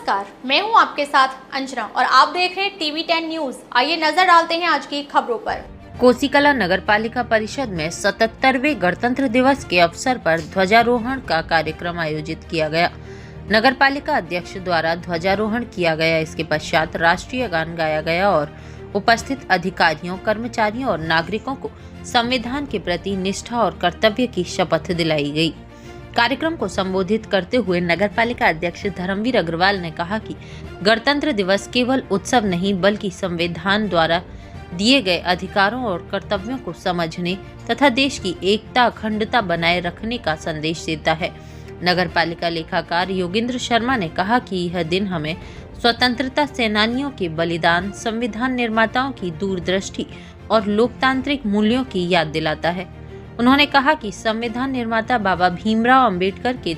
नमस्कार, मैं हूं आपके साथ अंजना और आप देख रहे हैं टीवी 10 न्यूज। आइए नजर डालते हैं आज की खबरों पर। कोसीकला नगर पालिका परिषद में 77वें गणतंत्र दिवस के अवसर पर ध्वजारोहण का कार्यक्रम आयोजित किया गया। नगर पालिका अध्यक्ष द्वारा ध्वजारोहण किया गया। इसके पश्चात राष्ट्रीय गान गाया गया और उपस्थित अधिकारियों, कर्मचारियों और नागरिकों को संविधान के प्रति निष्ठा और कर्तव्य की शपथ दिलाई गई। कार्यक्रम को संबोधित करते हुए नगर पालिका अध्यक्ष धर्मवीर अग्रवाल ने कहा कि गणतंत्र दिवस केवल उत्सव नहीं बल्कि संविधान द्वारा दिए गए अधिकारों और कर्तव्यों को समझने तथा देश की एकता, अखंडता बनाए रखने का संदेश देता है। नगर पालिका लेखाकार योगेंद्र शर्मा ने कहा कि यह दिन हमें स्वतंत्रता सेनानियों के बलिदान, संविधान निर्माताओं की दूरदृष्टि और लोकतांत्रिक मूल्यों की याद दिलाता है। उन्होंने कहा कि संविधान निर्माता बाबा भीमराव अंबेडकर के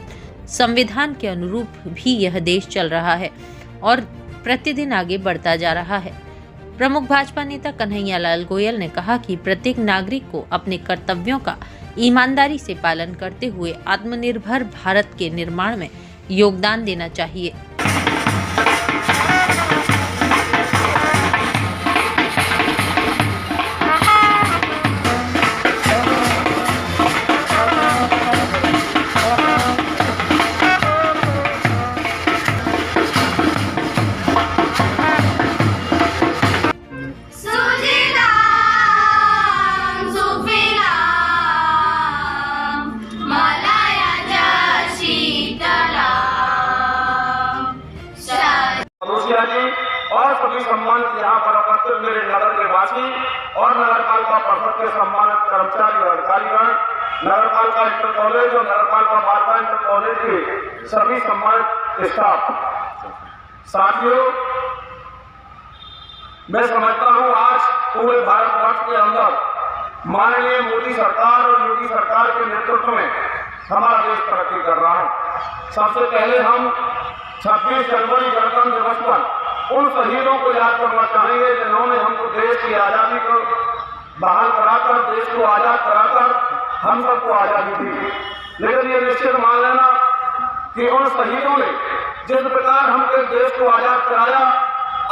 संविधान के अनुरूप भी यह देश चल रहा है और प्रतिदिन आगे बढ़ता जा रहा है। प्रमुख भाजपा नेता कन्हैयालाल गोयल ने कहा कि प्रत्येक नागरिक को अपने कर्तव्यों का ईमानदारी से पालन करते हुए आत्मनिर्भर भारत के निर्माण में योगदान देना चाहिए। और सभी सम्मानित यहाँ पर उपस्थित मेरे नगर के वासी और नगर पालिका परिषद के सम्मानित कर्मचारी और अधिकारीगण, नगर पालिका इंटर कॉलेज और नगर पालिका बालिका इंटर कॉलेज के सभी सम्मानित स्टाफ, साथियों, मैं समझता हूँ आज पूरे भारतवर्ष के अंदर माननीय मोदी सरकार और योगी सरकार के नेतृत्व में हमारा देश तरक्की कर रहा है। सबसे पहले हम 26 जनवरी गणतंत्र दिवस पर उन शहीदों को याद करना चाहेंगे जिन्होंने हमको देश की आजादी को बहाल कराकर, देश को आजाद कराकर हम सबको आजादी दी। लेकिन ये निश्चित मान लेना कि उन शहीदों ने जिस प्रकार हमके देश को आजाद कराया,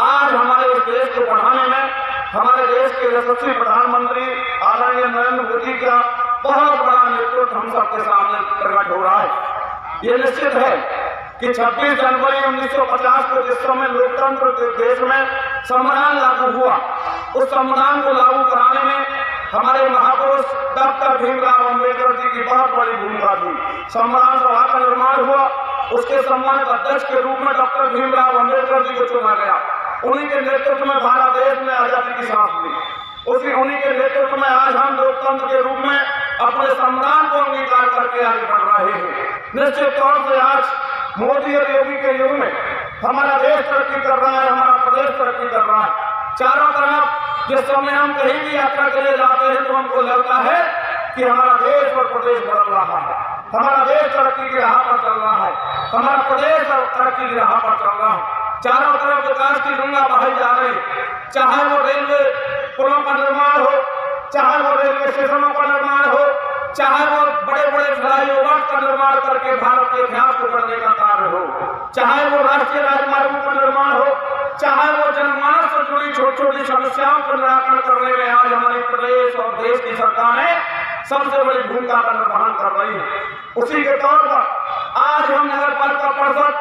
आज हमारे इस देश को बढ़ाने में हमारे देश के यशस्वी प्रधानमंत्री आदरणीय नरेंद्र मोदी का बहुत बड़ा नेतृत्व हम सबके सामने प्रकट हो रहा है। ये निश्चित है कि 26 जनवरी 1950 को जिस समय लोकतंत्र के देश में संविधान लागू हुआ, उस संविधान को लागू कराने में हमारे महापुरुष डॉक्टर भीमराव अंबेडकर जी की बहुत बड़ी भूमिका थी। संविधान सभा का निर्माण हुआ, उसके सम्मानित अध्यक्ष के रूप में डॉक्टर भीमराव अंबेडकर जी को चुना गया। उन्हीं के नेतृत्व में भारत देश में आजादी की सांस ली। उन्हीं के नेतृत्व में आज हम लोकतंत्र के रूप में अपने संविधान को अंगीकार करके आगे बढ़ रहे हैं। निश्चित तौर से आज मोदी और योगी के युग में हमारा देश तरक्की कर रहा है, हमारा प्रदेश तरक्की कर रहा है। चारों तरफ जिस समय हम कहीं भी यात्रा के लिए जाते हैं तो हमको लगता है कि हमारा देश और प्रदेश बदल रहा है, हमारा देश तरक्की की राह पर चल रहा है, हमारा प्रदेश तरक्की की राह पर चल रहा है। चारों तरफ विकास की गंगा बहाई जा रही, चाहे वो रेलवे पुलों का निर्माण हो, चाहे वो रेलवे स्टेशनों का निर्माण हो, चाहे वो बड़े बड़े फ्लाईओवर का निर्माण करके भारत के इतिहास को करने का कार्य हो, चाहे वो राष्ट्रीय राजमार्गों का निर्माण हो, चाहे वो जनमानस से जुड़ी छोटी छोटी समस्याओं का निराकरण करने में आज हमारे प्रदेश और देश की सरकारें सबसे बड़ी भूमिका का निर्वहन कर रही है। उसी के तौर पर आज हम नगर पालिका परिषद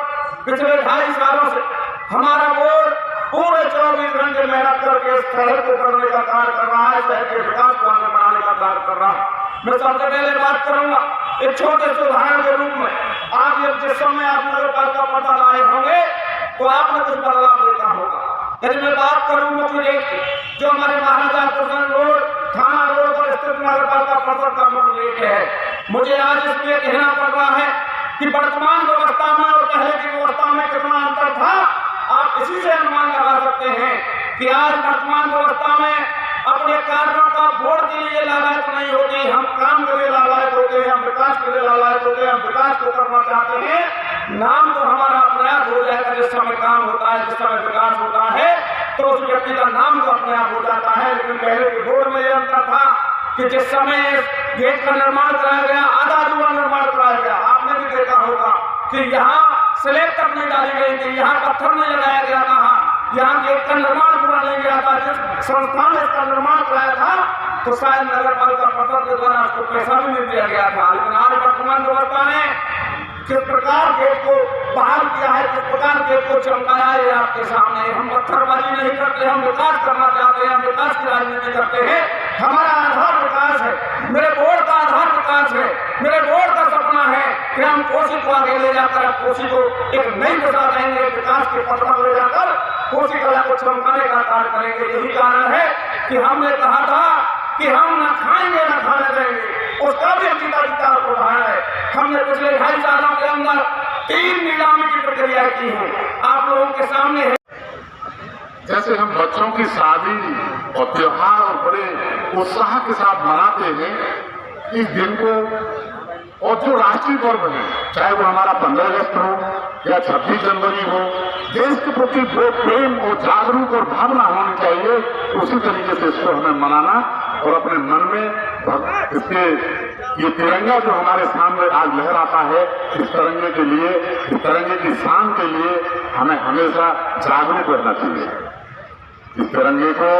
पिछले 2.5 सालों से हमारा बोर्ड पूरे 24 घंटे मेहनत करके शहर को करने का कार्य कर रहा है, शहर के विकास को आगे बढ़ाने का कार्य कर रहा है। मैं सबसे पहले बात करूंगा एक छोटे से उदाहरण के रूप में। आप जिस समय आप नगर पालिका परिषद आए होंगे तो आपने कुछ बदलाव देखा होगा। यदि मैं बात करूं मुख्य गेट की, जो हमारे महाराजा कृष्ण रोड, थाना रोड पर स्थित नगर पालिका परिषद का मुख्य गेट है, मुझे आज इसलिए कहना पड़ रहा है कि वर्तमान व्यवस्था में और पहले की व्यवस्था में कितना अंतर था, आप इसी से अनुमान लगा सकते हैं कि आज वर्तमान व्यवस्था में अपने कार्यों का वोट के लिए लालायत नहीं होती, हम काम के लिए लालायत होते हैं, हम विकास के लिए लालायत होते हैं, हम विकास को करना चाहते हैं। नाम तो हमारा अपने आप हो जाएगा जिस समय काम होता है, जिस समय विकास होता है तो उस व्यक्ति का नाम तो अपने आप हो जाता है। लेकिन पहले के बोर्ड में यह अंतर था कि जिस समय गेट का निर्माण कराया गया, आधा अधूरा निर्माण कराया गया। आपने भी देखा होगा कि यहाँ स्लेब तक नहीं डाली गई थी, यहाँ पत्थर नहीं लगाया गया था, यहाँ गेट का निर्माण पूरा नहीं गया था। जिस संस्थान ने इसका निर्माण कराया था तो शायद नगर पालिका परिषद के द्वारा उसको पैसा भी नहीं दिया गया था। लेकिन आज वर्तमान व्यवस्था ने किस प्रकार गेट को बहाल किया है, किस प्रकार गेट को चमकाया है आपके सामने। हम पत्थरबाजी नहीं करते, हम विकास करना चाहते हैं, हम विकास की राजनीति करते हैं। हमारा आधार विकास है, मेरे बोर्ड का आधार विकास है। मेरे बोर्ड का सपना है कि हम कोसी को आगे ले जाकर कोसी को एक नई दिशा देंगे, विकास के पथ पर ले जाकर कोसी कला को चमकाने का कार्य करेंगे। यही कारण है कि हमने कहा था कि हम न खाएंगे न खाने देंगे, उसका भी अंकिता विचार को रहा है। हमने पिछले 2.5 सालों के अंदर 3 नीलामी की प्रक्रिया की है, आप लोगों के सामने है। जैसे हम बच्चों की शादी और त्योहार और बड़े उत्साह के साथ मनाते हैं इस दिन को, और जो राष्ट्रीय पर्व है, चाहे वो हमारा 15 अगस्त हो या 26 जनवरी हो, देश के प्रति जो प्रेम और जागरूक और भावना होनी चाहिए, उसी तरीके से इसको हमें मनाना और अपने मन में इसके ये तिरंगा जो हमारे सामने आज लहराता है, इस तिरंगे के लिए, इस तिरंगे की शान के लिए हमें हमेशा जागरूक रहना चाहिए। इस तिरंगे को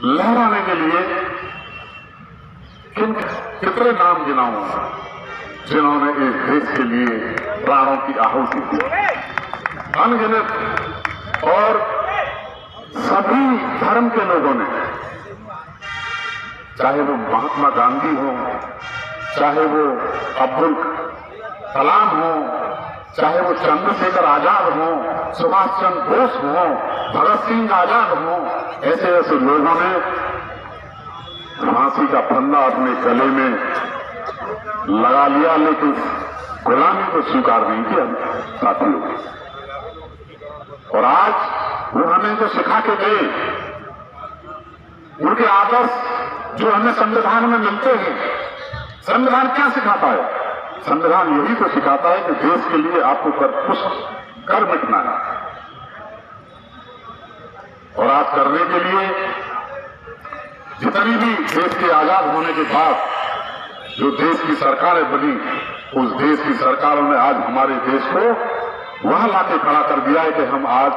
लहराने के लिए कितने नाम गिनाऊं जिन्होंने इस देश के लिए प्राणों की आहुति दी, अनगिनत। और सभी धर्म के लोगों ने, चाहे वो महात्मा गांधी हो, चाहे वो अब्दुल कलाम हो, चाहे वो चंद्रशेखर आजाद हो, सुभाष चंद्र बोस हो, भगत सिंह आजाद हो, ऐसे ऐसे लोगों ने फांसी का फंदा अपने गले में लगा लिया, लेकिन गुलामी को स्वीकार नहीं किया साथियों। और आज वो हमें जो सिखा के गए, उनके आदर्श जो हमें संविधान में मिलते हैं, संविधान क्या सिखाता है? संविधान यही तो सिखाता है कि देश के लिए आपको कुछ कर मिटना है। और आज करने के लिए जितनी भी देश के आजाद होने के बाद जो देश की सरकारें बनी, उस देश की सरकारों ने आज हमारे देश को वहां लाके खड़ा कर दिया है कि हम आज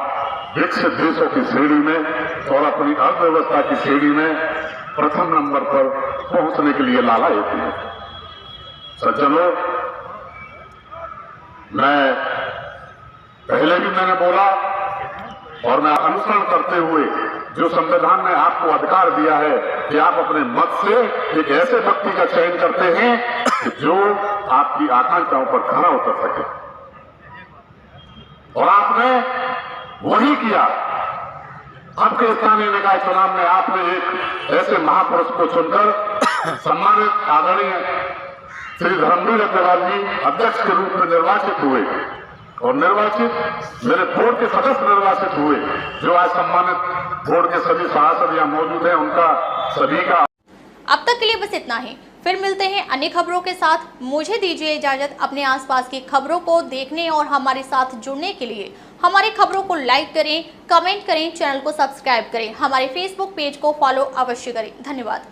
विकसित देशों की श्रेणी में और अपनी अर्थव्यवस्था की श्रेणी में प्रथम नंबर पर पहुंचने के लिए लालायित हैं। सज्जनों, मैं पहले भी मैंने बोला और मैं अनुसरण करते हुए जो संविधान ने आपको अधिकार दिया है कि आप अपने मत से एक ऐसे व्यक्ति का चयन करते हैं जो आपकी आकांक्षाओं पर खरा उतर सके, और आपने वही किया। अब के स्थानीय निकाय चुनाव में आपने एक ऐसे महापुरुष को चुनकर सम्मानित आदरणीय श्री धर्मवीर अग्रवाल जी अध्यक्ष के रूप में निर्वाचित हुए, और निर्वाचित मेरे बोर्ड के सदस्य निर्वाचित हुए, जो आज सम्मानित बोर्ड के सभी सभासद यहाँ मौजूद हैं, उनका सभी का। अब तक के लिए बस इतना ही, फिर मिलते हैं अन्य खबरों के साथ। मुझे दीजिए इजाजत। अपने आसपास की खबरों को देखने और हमारे साथ जुड़ने के लिए हमारी खबरों को लाइक करें, कमेंट करें, चैनल को सब्सक्राइब करें, हमारे फेसबुक पेज को फॉलो अवश्य करें। धन्यवाद।